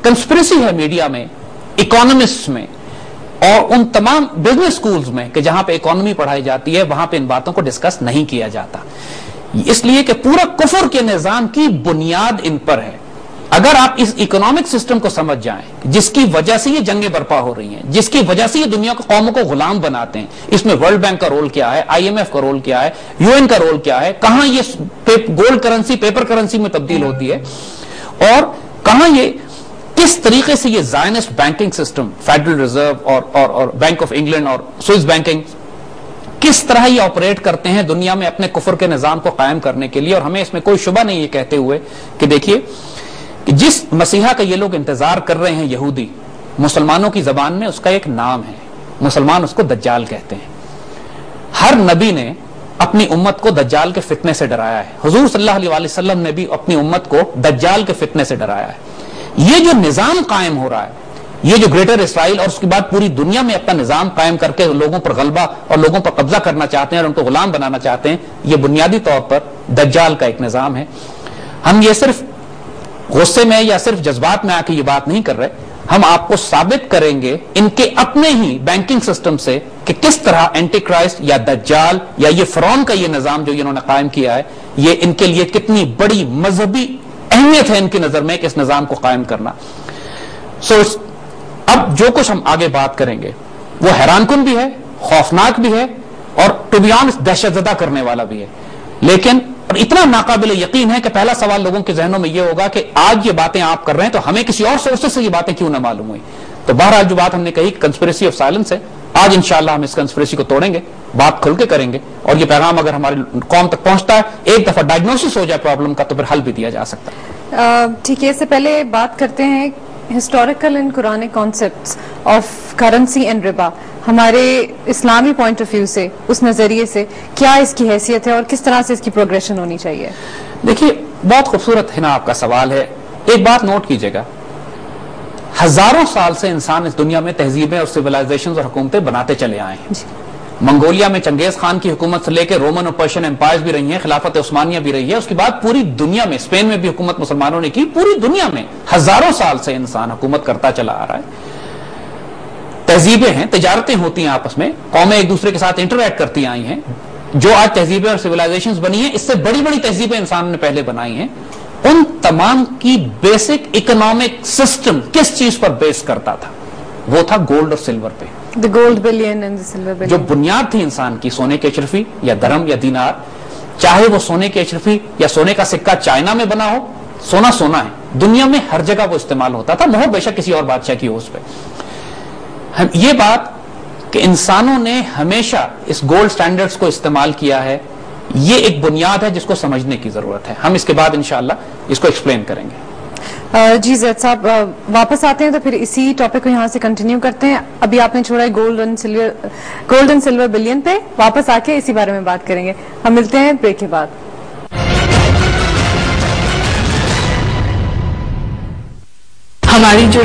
Conspiracy है media में, economist में और उन तमाम बिजनेस स्कूल्स में कि जहां पे इकोनॉमी पढ़ाई जाती है, वहां पे इन बातों को डिस्कस नहीं किया जाता, इसलिए कि पूरा कुफर के निजाम की बुनियाद इन पर है। अगर आप इस इकोनॉमिक सिस्टम को समझ जाएं, जिसकी वजह से ये जंगें बर्पा हो रही हैं, जिसकी वजह से ये दुनिया को कौमों को गुलाम बनाते हैं, इसमें वर्ल्ड बैंक का रोल क्या है, IMF का रोल क्या है, UN का रोल क्या है, कहां ये गोल्ड करेंसी पेपर करेंसी में तब्दील होती है, और कहां ये किस तरीके से ये Zionist banking system, federal reserve और बैंक ऑफ इंग्लैंड और स्विस बैंकिंग किस तरह ये ऑपरेट करते हैं दुनिया में अपने कुफर के निजाम को कायम करने के लिए। और हमें इसमें कोई शुबा नहीं ये कहते हुए कि देखिए कि जिस मसीहा का ये लोग इंतजार कर रहे हैं यहूदी, मुसलमानों की जबान में उसका एक नाम है, मुसलमान उसको दज्जाल कहते हैं। हर नबी ने अपनी उम्मत को दज्जाल के फितने से डराया है। हुजूर सल्लल्लाहु अलैहि वसल्लम ने भी अपनी उम्मत को दज्जाल के फितने से डराया है। ये जो निजाम कायम हो रहा है, ये जो ग्रेटर इसराइल और उसके बाद पूरी दुनिया में अपना निजाम कायम करके लोगों पर गलबा और लोगों पर कब्जा करना चाहते हैं और उनको गुलाम बनाना चाहते हैं, ये बुनियादी तौर पर दज्जाल का एक निजाम है। हम ये सिर्फ गुस्से में या सिर्फ जज्बात में आके ये बात नहीं कर रहे, हम आपको साबित करेंगे इनके अपने ही बैंकिंग सिस्टम से कि किस तरह एंटी क्राइस्ट या दज्जाल या ये फिरौन का ये निजाम जो इन्होंने कायम किया है, ये इनके लिए कितनी बड़ी मजहबी अहमियत है इनकी नजर में कि इस निजाम को कायम करना। अब जो कुछ हम आगे बात करेंगे वो हैरानकुन भी है, खौफनाक भी है और टू बी ऑनेस्ट दहशतज़दा करने वाला भी है। लेकिन इतना नाकाबिल यकीन है कि पहला सवाल लोगों के जहनों में ये होगा कि आज ये बातें आप कर रहे हैं तो हमें किसी और सोर्सेस से ये बातें क्यों ना मालूम हुई। तो बहरहाल जो बात हमने कही कंस्पिरेसी ऑफ साइलेंस है, आज इंशाअल्लाह हम इस कंस्पिरेसी को तोड़ेंगे, बात खुल के करेंगे और ये पैगाम अगर हमारी कौम तक पहुंचता है, एक दफा डायग्नोसिस हो जाए प्रॉब्लम का, तो फिर हल भी दिया जा सकता है। ठीक है, इससे पहले बात करते हैं historical and Quranic concepts of currency and Riba. हमारे इस्लामी पॉइंट ऑफ व्यू से, उस नजरिए से क्या इसकी हैसियत है और किस तरह से इसकी प्रोग्रेशन होनी चाहिए? देखिए, बहुत खूबसूरत है ना आपका सवाल है। एक बात नोट कीजिएगा, हजारों साल से इंसान इस दुनिया में तहजीबें और सिविलाइजेशन और हुकूमतें बनाते चले आए हैं। मंगोलिया में चंगेज खान की हुकूमत से लेकर रोमन और पर्शियन एम्पायर्स भी रही हैं, खिलाफत उस्मानिया भी रही है, उसके बाद पूरी दुनिया में, स्पेन में भी हुकूमत मुसलमानों ने की। पूरी दुनिया में हजारों साल से इंसान हुकूमत करता चला आ रहा है। तहजीबें हैं, तजारतें होती हैं आपस में, कौमें एक दूसरे के साथ इंटरैक्ट करती आई हैं। जो आज तहजीबें और सिविलाइजेशंस बनी हैं, इससे बड़ी बड़ी तहजीबें इंसान ने पहले बनाई हैं। उन तमाम की बेसिक इकोनॉमिक सिस्टम किस चीज पर बेस करता था? वो था गोल्ड और सिल्वर पे। The gold billion and the silver billion. जो बुनियाद थी इंसान की, सोने की अशरफी या दरम या दीनार, चाहे वो सोने की अशरफी या सोने का सिक्का चाइना में बना हो, सोना सोना है, दुनिया में हर जगह वो इस्तेमाल होता था, मोहर बेशक किसी और बादशाह की हो उस पर। ये बात कि इंसानों ने हमेशा इस गोल्ड स्टैंडर्ड्स को इस्तेमाल किया है, ये एक बुनियाद है जिसको समझने की जरूरत है। हम इसके बाद इंशाअल्लाह इसको एक्सप्लेन करेंगे। जी जैद साहब, वापस आते हैं तो फिर इसी टॉपिक को यहाँ से कंटिन्यू करते हैं। अभी आपने छोड़ा है गोल्ड एंड सिल्वर बिलियन पे, वापस आके इसी बारे में बात करेंगे। हम मिलते हैं ब्रेक के बाद। हमारी जो